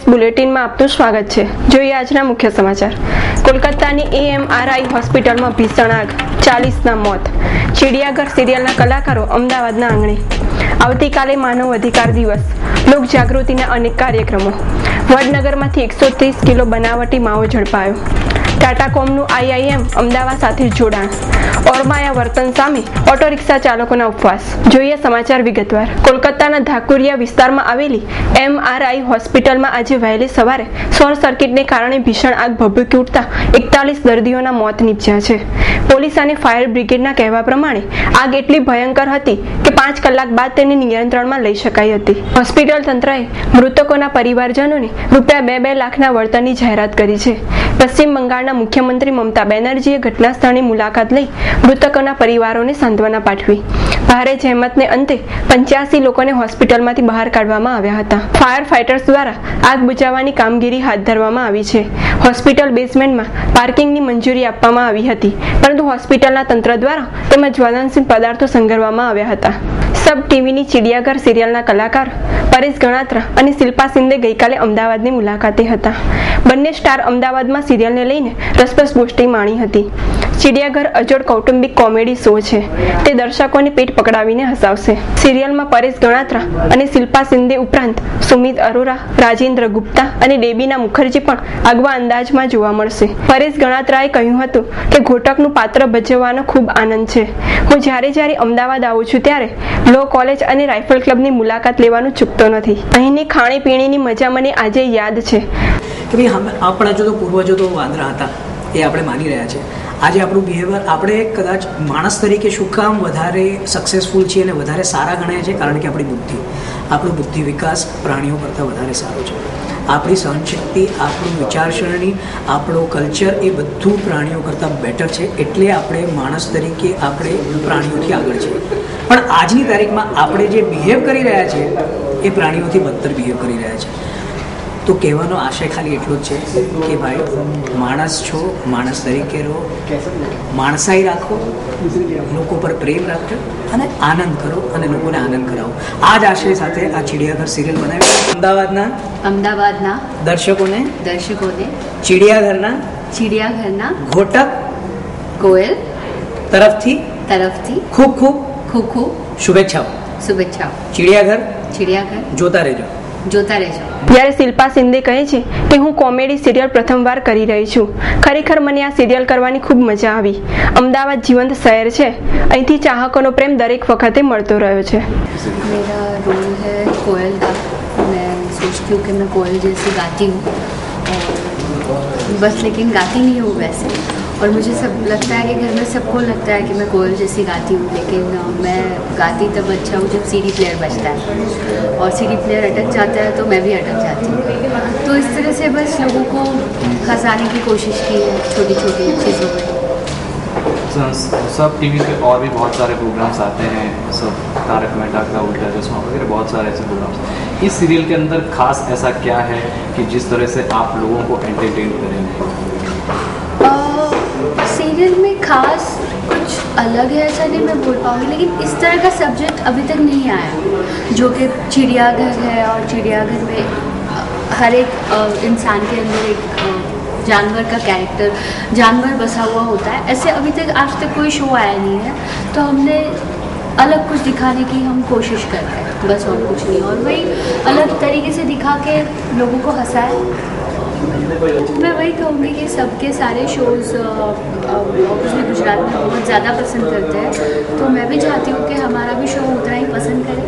બુલેટિનમાં આપનું સ્વાગત છે। જોઈએ આજના મુખ્ય સમાચાર। કોલકાતાની AMRI હોસ્પિટલમાં ભીષણ આગ, 40ના મોત। ચિડિયાઘર સિરિયલના કલાકારો અમદાવાદના આંગણે। આવતીકાલે માનવ અધિકાર દિવસ, લોક જાગૃતિના અનેક કાર્યક્રમો। વડનગરમાંથી 130 કિલો બનાવટી માવો ઝડપાયો। ટાટાકોમનું IIM અમદાવાદ સાથે જોડાણ। ઓરમાયા વર્તન સામે ઓટો રિક્ષા ચાલકોના ઉપવાસ। જોઈએ સમાચાર વિગતવાર। કોલકાતાના ધાકુરિયા વિસ્તારમાં આવેલી MRI હોસ્પિટલમાં આજે વહેલી સવારે શોર્ટ સર્કિટને કારણે ભીષણ આગ ભભૂકી ઉઠતા 41 દર્દીઓના મોત નીપજ્યા છે। પોલીસ અને ફાયર બ્રિગેડના કહેવા પ્રમાણે આગ એટલી ભયંકર હતી કે 5 કલાક બાદ તેને નિયંત્રણમાં લઈ શકાઈ હતી। હોસ્પિટલ તંત્રએ મૃતકોના પરિવારજનોને ₹2 લાખના વળતરની જાહેરાત કરી છે। પશ્ચિમ બંગાળના મુખ્યમંત્રી મમતા બેનર્જીએ ઘટના સ્થળની મુલાકાત લઈ મૃતકોના પરિવારોને સાંત્વના પાઠવી। ભારે જહેમતને અંતે 85 લોકોને હોસ્પિટલમાંથી બહાર કાઢવામાં આવ્યા હતા। ફાયર ફાઇટર્સ દ્વારા આગ બુઝાવવાની કામગીરી હાથ ધરવામાં આવી છે। હોસ્પિટલ બેઝમેન્ટમાં પાર્કિંગની મંજૂરી આપવામાં આવી હતી, પરંતુ હોસ્પિટલના તંત્ર દ્વારા તેમાં જ્વલનશીલ પદાર્થો સંગ્રહવામાં આવ્યા હતા। સબ ટીવીની ચિડિયાઘર સિરિયલના કલાકાર પરેશ ગણાત્રા અને શિલ્પા શિંદે ગઈકાલે અમદાવાદની મુલાકાતે હતા। બંને સ્ટાર અમદાવાદમાં સિરિયલને લઈને રસપ્રદ ગોષ્ઠી માણી હતી। ચિડિયાઘર અજોડ કૌટુંબિક કોમેડી શો છે। તે દર્શકોને પેટ પકડાવીને હસાવશે। સિરિયલમાં પરેશ ગણાત્રા અને શિલ્પા શિંદે ઉપરાંત સુમિત અરોરા, રાજેન્દ્ર ગુપ્તા અને ડેબીના મુખર્જી પણ આગવા અંદાજમાં જોવા મળશે। પરેશ ગણાત્રાએ કહ્યું હતું કે ઘોટકનું પાત્ર ભજવવાનો ખૂબ આનંદ છે। હું જ્યારે અમદાવાદ આવું છું ત્યારે લો કોલેજ અને રાઇફલ ક્લબની મુલાકાત લેવાનું ચૂકતો નથી। અહીંની ખાણીપીણીની મજા મને આજે યાદ છે કે ભાઈ આપણા જો પૂર્વજો તો વાંદરા હતા, એ આપણે માની રહ્યા છે। આજે આપણું બિહેવિયર, આપણે કદાચ માણસ તરીકે શું કામ વધારે સક્સેસફુલ છીએ અને વધારે સારા ગણાય છે? કારણ કે આપણો બુદ્ધિ વિકાસ પ્રાણીઓ કરતાં વધારે સારો છે। આપણી સહનશક્તિ, આપણું વિચારસરણી, આપણો કલ્ચર એ બધું પ્રાણીઓ કરતાં બેટર છે। એટલે આપણે માણસ તરીકે આપણે પ્રાણીઓથી આગળ છીએ। પણ આજની તારીખમાં આપણે જે બિહેવ કરી રહ્યા છીએ એ પ્રાણીઓથી બદતર બિહેવ કરી રહ્યા છે। તો કહેવાનો આશય ખાલી એટલો જ છે કે ભાઈ માણસ છો, માણસ તરીકે રહો, માણસાઈ રાખો, લોકો પર પ્રેમ રાખો અને આનંદ કરો અને લોકોને આનંદ કરાવો। આ જ આશય સાથે આ ચિડિયાઘર સિરિયલ બનાવી અમદાવાદના દર્શકોને ચિડિયાઘરના ઘોટક કોયલ તરફથી ખૂબ શુભેચ્છાઓ। ચિડિયાઘર જોતા રહેજો। જ્યારે શિલ્પા શિંદે કહે છે કે હું કોમેડી સિરિયલ પ્રથમવાર કરી રહી છું। ખરેખર મને આ સિરિયલ કરવાની ખૂબ મજા આવી। અમદાવાદ જીવંત શહેર છે, અહીંથી ચાહકોનો પ્રેમ દરેક વખતે મળતો રહ્યો છે। मेरा रोल है कोयल का। मैं सोचती हूँ कि मैं कोयल जैसी गाती हूँ, बस लेकिन गाती नहीं हूँ वैसे। और मुझे सब लगता है कि घर में सबको लगता है कि मैं कोयल जैसी गाती हूँ, लेकिन मैं गाती तब अच्छा हूँ जब CD प्लेयर बजता है, और CD प्लेयर अटक जाता है तो मैं भी अटक जाती हूँ। तो इस तरह से बस लोगों को हंसाने की कोशिश की है छोटी छोटी चीज़ों में। सब टीवी पे और भी बहुत सारे प्रोग्राम्स आते हैं, सब तारक मेहता का उल्टा चश्मा वगैरह बहुत सारे ऐसे प्रोग्राम्स। इस सीरियल के अंदर खास ऐसा क्या है कि जिस तरह से आप लोगों को एंटरटेन करेंगे? सीरियल में खास कुछ अलग है ऐसा नहीं मैं बोल पाऊँगी, लेकिन इस तरह का सब्जेक्ट अभी तक नहीं आया जो कि चिड़ियाघर है, और चिड़ियाघर में हर एक इंसान के अंदर एक जानवर का कैरेक्टर, जानवर बसा हुआ होता है। ऐसे अभी तक आज तक कोई शो आया नहीं है, तो हमने अलग कुछ दिखाने की हम कोशिश कर रहे हैं, बस और कुछ नहीं। और वही अलग तरीके से दिखा के लोगों को हंसाए। मैं वही कहूँगी कि सबके सारे शोज़ ऑब्वियसली गुजरात में बहुत ज़्यादा पसंद करते हैं, तो मैं भी चाहती हूँ कि हमारा भी शो उतना ही पसंद करें।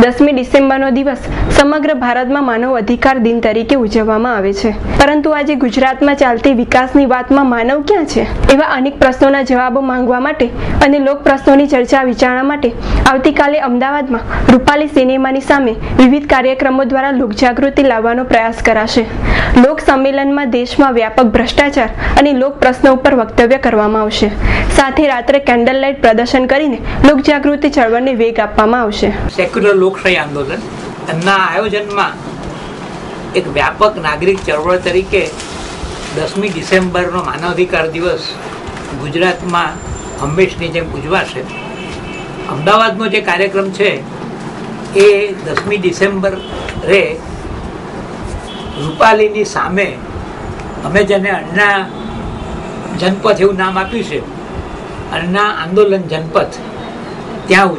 10મી ડિસેમ્બરનો દિવસ સમગ્ર ભારતમાં માનવ અધિકાર દિન તરીકે ઉજવવામાં આવે છે, પરંતુ આજે ગુજરાતમાં ચાલતી વિકાસની વાતમાં માનવ ક્યાં છે? એવા અનેક પ્રશ્નોના જવાબો માંગવા માટે અને લોક પ્રશ્નોની ચર્ચા વિચારણા માટે આવતીકાલે અમદાવાદમાં રૂપાલી સિનેમાની સામે વિવિધ કાર્યક્રમો દ્વારા લોકજાગૃતિ લાવવાનો પ્રયાસ કરાશે। લોક સંમેલનમાં દેશમાં વ્યાપક ભ્રષ્ટાચાર અને લોક પ્રશ્નો ઉપર વક્તવ્ય કરવામાં આવશે। સાથે રાત્રે કેન્ડલ લાઇટ પ્રદર્શન કરીને લોકજાગૃતિ ચળવળને વેગ આપવામાં આવશે। સેક્યુલર લોકશાહી આંદોલનના આયોજનમાં એક વ્યાપક નાગરિક ચળવળ તરીકે 10મી ડિસેમ્બરનો માનવાધિકાર દિવસ ગુજરાતમાં હંમેશની જેમ ઉજવાશે। અમદાવાદનો જે કાર્યક્રમ છે એ 10મી ડિસેમ્બરે રૂપાલીની સામે અમે જેને અન્ના જનપથ એવું નામ આપ્યું છે, અન્ના આંદોલન જનપથ, ત્યાં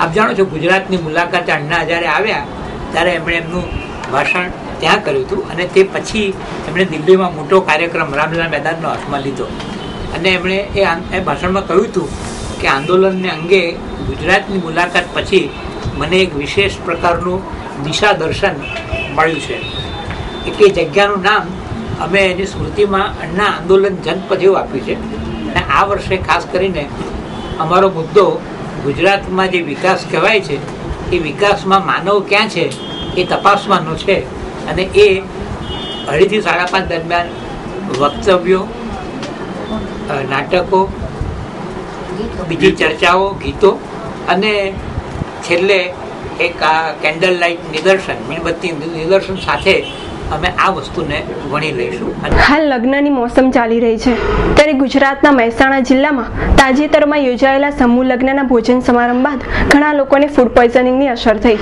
આપ જાણો છો ગુજરાતની મુલાકાતે અન્ના જ્યારે આવ્યા ત્યારે એમણે એમનું ભાષણ ત્યાં કર્યું હતું અને તે પછી એમણે દિલ્હીમાં મોટો કાર્યક્રમ રામલીલા મેદાનનો હાથમાં લીધો અને એમણે એ ભાષણમાં કહ્યું હતું કે આંદોલનને અંગે ગુજરાતની મુલાકાત પછી મને એક વિશેષ પ્રકારનું દિશા દર્શન મળ્યું છે. એ જગ્યાનું નામ અમે એની સ્મૃતિમાં અન્ના આંદોલન જનપથ એવું આપ્યું છે અને આ વર્ષે ખાસ કરીને અમારો મુદ્દો ગુજરાતમાં જે વિકાસ કહેવાય છે એ વિકાસમાં માનવ ક્યાં છે એ તપાસવાનો છે અને એ 2:30 થી 5:30 દરમિયાન વક્તવ્યો, નાટકો, બીજી ચર્ચાઓ, ગીતો અને છેલ્લે એક કેન્ડલ લાઇટ નિદર્શન, મીણબત્તી નિદર્શન સાથે અમે આ વસ્તુને વણી લઈશું. હાલ લગ્નની મોસમ ચાલી રહી છે ત્યારે ગુજરાતના મહેસાણા જિલ્લામાં તાજેતરમાં યોજાયેલા સમૂહ લગ્નના ભોજન સમારંભ બાદ ઘણા લોકોને ફૂડ પોઈઝનિંગની અસર થઈ.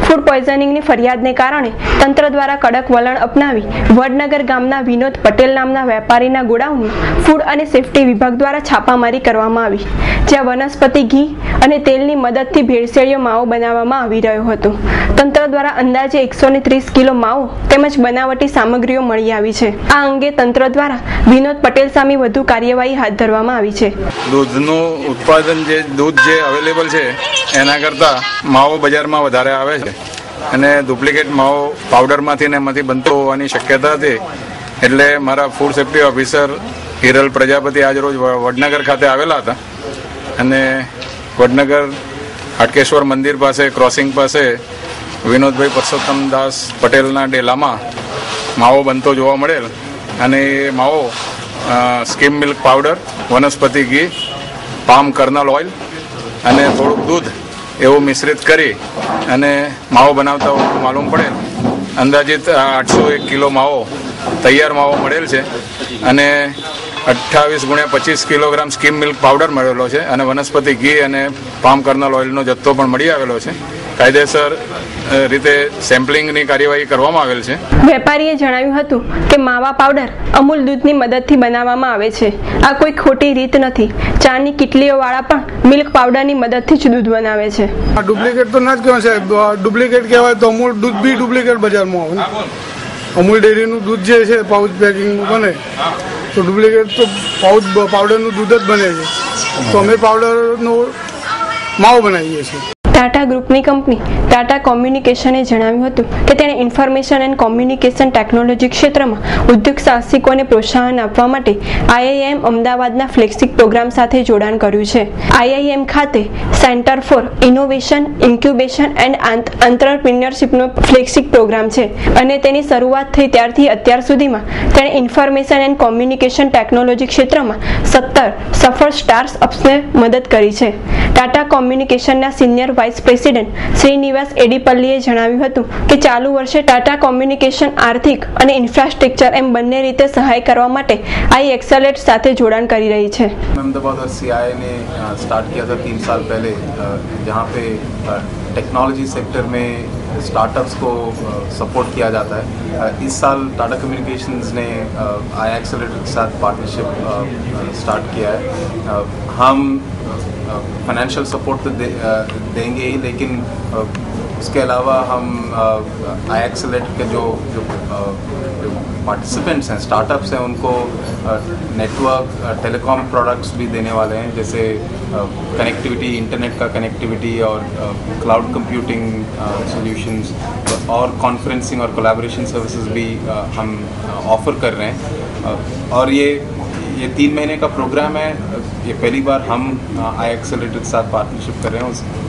ફૂડ પોઈઝનિંગની ફરિયાદને કારણે તંત્ર દ્વારા કડક વલણ અપનાવી વડનગર ગામના વિનોદ પટેલ નામના વેપારીના ગોડાઉનમાં ફૂડ અને સેફટી વિભાગ દ્વારા છાપામારી કરવામાં આવી, જ્યાં વનસ્પતિ ઘી અને તેલની મદદથી ભેળસેળિયો માવો બનાવવામાં આવી રહ્યો હતો. તંત્ર દ્વારા અંદાજે 130 કિલો માવો તેમજ બનાવટી સામગ્રીઓ મળી આવી છે. આ અંગે તંત્ર દ્વારા વિનોદ પટેલ સામે વધુ કાર્યવાહી હાથ ધરવામાં આવી છે. દૂધનું ઉત્પાદન દૂધ જે અવેલેબલ છે એના કરતાં માવો બજારમાં વધારે આવે છે અને ડુપ્લિકેટ માવો પાવડરમાંથી ને એમાંથી બનતો હોવાની શક્યતા હતી. એટલે મારા food safety officer Hiral Prajapati આજ રોજ વડનગર ખાતે આવેલા હતા અને વડનગર હાટકેશ્વર મંદિર પાસે ક્રોસિંગ પાસે વિનોદભાઈ પરસોત્તમદાસ પટેલના ડેલામાં માવો બનતો જોવા મળેલ અને એ માવો સ્કીમ મિલ્ક પાવડર, વનસ્પતિ ઘી, પામ કર્નલ ઓઇલ અને થોડુંક દૂધ એવું મિશ્રિત કરી અને માવો બનાવતા હોવાનું માલુમ પડેલ. અંદાજિત 801 કિલો માવો તૈયાર માવો મળેલ છે અને 28x25 kilogram scheme milk powder મળેલો છે અને વનસ્પતિ ઘી અને પામ કર્નલ ઓઇલનો જથ્થો પણ મળી આવેલો છે. કાયદેસર રીતે સેમ્પલિંગની કાર્યવાહી કરવામાં આવેલ છે. વેપારીએ જણાવ્યું હતું કે માવા પાવડર અમૂલ દૂધની મદદથી બનાવવામાં આવે છે. આ કોઈ ખોટી રીત નથી. ચાની કિટલીઓ વાળા પણ મિલ્ક પાવડરની મદદથી જ દૂધ બનાવે છે. ડુપ્લિકેટ તો ના જ કહેવાય સાહેબ. ડુપ્લિકેટ કહેવાય તો અમૂલ દૂધ બી ડુપ્લિકેટ બજારમાં આવે. અમૂલ ડેરીનું દૂધ જે છે પાઉચ પેકિંગનું બને તો ડુપ્લિકેટ તો પાવડરનું દૂધ જ બને છે. તો અમે પાવડરનો માવો બનાવીએ છીએ. ટાટા ગ્રુપની કંપની ટાટા કોમ્યુનિકેશને જણાવ્યું હતું કે તેણે ઇન્ફોર્મેશન એન્ડ કોમ્યુનિકેશન ટેકનોલોજી ક્ષેત્રમાં ઉદ્યોગ સાહસિકોને પ્રોત્સાહન આપવા માટે IIM અમદાવાદના ફ્લેગશિપ પ્રોગ્રામ સાથે જોડાણ કર્યું છે. IIM ખાતે centre for innovation, incubation and એન્ટરપ્રિન્યોરશિપનો ફ્લેગશિપ પ્રોગ્રામ છે અને તેની શરૂઆત થઈ ત્યારથી અત્યાર સુધીમાં તેણે ઇન્ફોર્મેશન એન્ડ કોમ્યુનિકેશન ટેકનોલોજી ક્ષેત્રમાં 17 સફળ સ્ટાર્ટઅપ્સને મદદ કરી છે. ટાટા કોમ્યુનિકેશનના સિનિયર વાઇસ પ્રેસિડેન્ટ શ્રીનિવાસ એડીપલ્લીએ જણાવ્યું હતું કે ચાલુ વર્ષે ટાટા કોમ્યુનિકેશન આર્થિક અને ઇન્ફ્રાસ્ટ્રક્ચર એમ બંને રીતે સહાય કરવા માટે iExcellate સાથે જોડાણ કરી રહી છે. अहमदाबाद और CI ने स्टार्ट किया था 3 साल पहले, जहाँ पे टेक्नोलॉजी सेक्टर में स्टार्टअप्स को सपोर्ट किया जाता है. इस साल टाटा कम्युनिकेशंस ने iExcellate के साथ पार्टनरशिप स्टार्ट किया है. हम फाइनेंशियल सपोर्ट तो देंगे ही, लेकिन उसके अलावा हम iExcellate के जो पार्टिसिपेंट्स हैं, स्टार्टअप्स हैं, उनको नेटवर्क, टेलीकॉम प्रोडक्ट्स भी देने वाले हैं, जैसे कनेक्टिविटी, इंटरनेट का कनेक्टिविटी और क्लाउड कंप्यूटिंग सॉल्यूशंस और कॉन्फ्रेंसिंग और कोलैबोरेशन सर्विसेज भी हम ऑफर कर रहे हैं. और ये 3 महीने का प्रोग्राम है. ये पहली बार हम iExcellate के साथ पार्टनरशिप कर रहे हैं.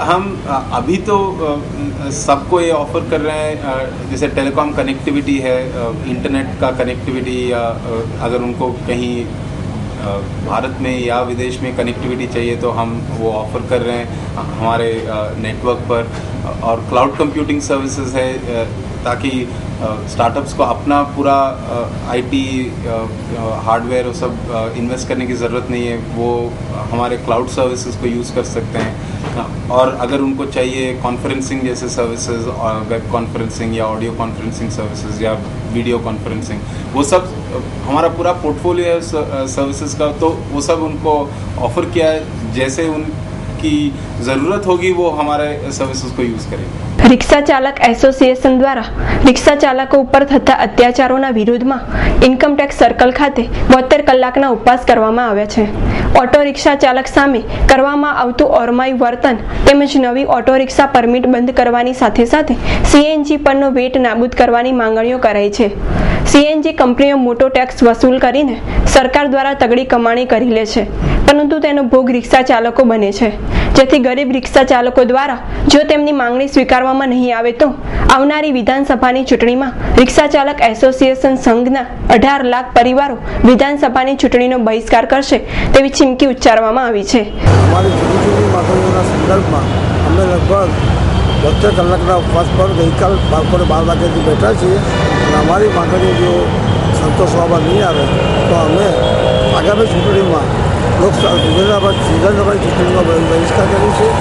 हम अभी तो सबको ये ऑफर कर रहे हैं, जैसे टेलीकॉम कनेक्टिविटी है, इंटरनेट का कनेक्टिविटी, या अगर उनको कहीं भारत में या विदेश में कनेक्टिविटी चाहिए तो हम वो ऑफ़र कर रहे हैं हमारे नेटवर्क पर. और क्लाउड कंप्यूटिंग सर्विसेज है, ताकि स्टार्टअप्स को अपना पूरा IT हार्डवेयर और सब इन्वेस्ट करने की ज़रूरत नहीं है. वो हमारे क्लाउड सर्विसेज को यूज़ कर सकते हैं. और अगर उनको चाहिए कॉन्फ्रेंसिंग जैसे सर्विसेज और वेब कॉन्फ्रेंसिंग या ऑडियो कॉन्फ्रेंसिंग सर्विसेज या वीडियो कॉन्फ्रेंसिंग, वो सब हमारा पूरा पोर्टफोलियो है सर्विसेज का, तो वो सब उनको ऑफर किया है। जैसे उनकी ज़रूरत होगी वो हमारे सर्विसेज को यूज़ करेंगे। રિક્ષા ચાલક એસોસિએશન દ્વારા રિક્ષા ચાલકો ઉપર થતા અત્યાચારોના વિરોધમાં ઇન્કમ ટેક્સ સર્કલ ખાતે 72 કલાકના ઉપવાસ કરવામાં આવ્યા છે। ઓટો રિક્ષા ચાલક સામે કરવામાં આવતું ઓરમાયું વર્તન તેમજ નવી ઓટો રિક્ષા પરમિટ બંધ કરવાની સાથે સાથે સીએનજી પરનો વેટ નાબૂદ કરવાની માંગણીઓ કરાઈ છે। સીએનજી કંપનીઓ મોટો ટેક્સ વસૂલ કરીને સરકાર દ્વારા તગડી કમાણી કરી લે છે, પરંતુ તેનો ભોગ રિક્ષા ચાલકો બને છે, જેથી ગરીબ રિક્ષા ચાલકો દ્વારા જો તેમની માંગણી સ્વીકારવામાં નહીં આવે તો આવનારી વિધાનસભાની ચૂંટણીમાં રિક્ષા ચાલક એસોસિએશન સંઘના 18 લાખ પરિવારો વિધાનસભાની ચૂંટણીનો બહિષ્કાર કરશે તેવી ચીમકી ઉચ્ચારવામાં આવી છે। અમારી જુદી માંગણીઓના સંદર્ભમાં અમે લગભગ 72 કલાકના ઉપવાસ પર ગઈકાલ બપોરે 12 વાગ્યાથી બેઠા છીએ અને અમારી માંગણીઓ જો સંતોષવામાં નહીં આવે તો અમે આગામી ચૂંટણીમાં વિધાનસભાની ચૂંટણીમાં બહિષ્કાર કરીશું।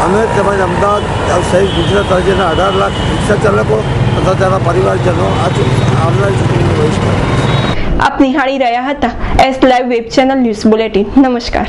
અમે તેમજ અમદાવાદ સહિત ગુજરાત રાજ્યના 18 લાખ રિક્ષા ચાલકો તથા તેના પરિવારજનો આવનારી ચૂંટણીનો બહિષ્કાર કરીશું। આપ નિહાળી રહ્યા હતા S live web channel news bulletin. નમસ્કાર।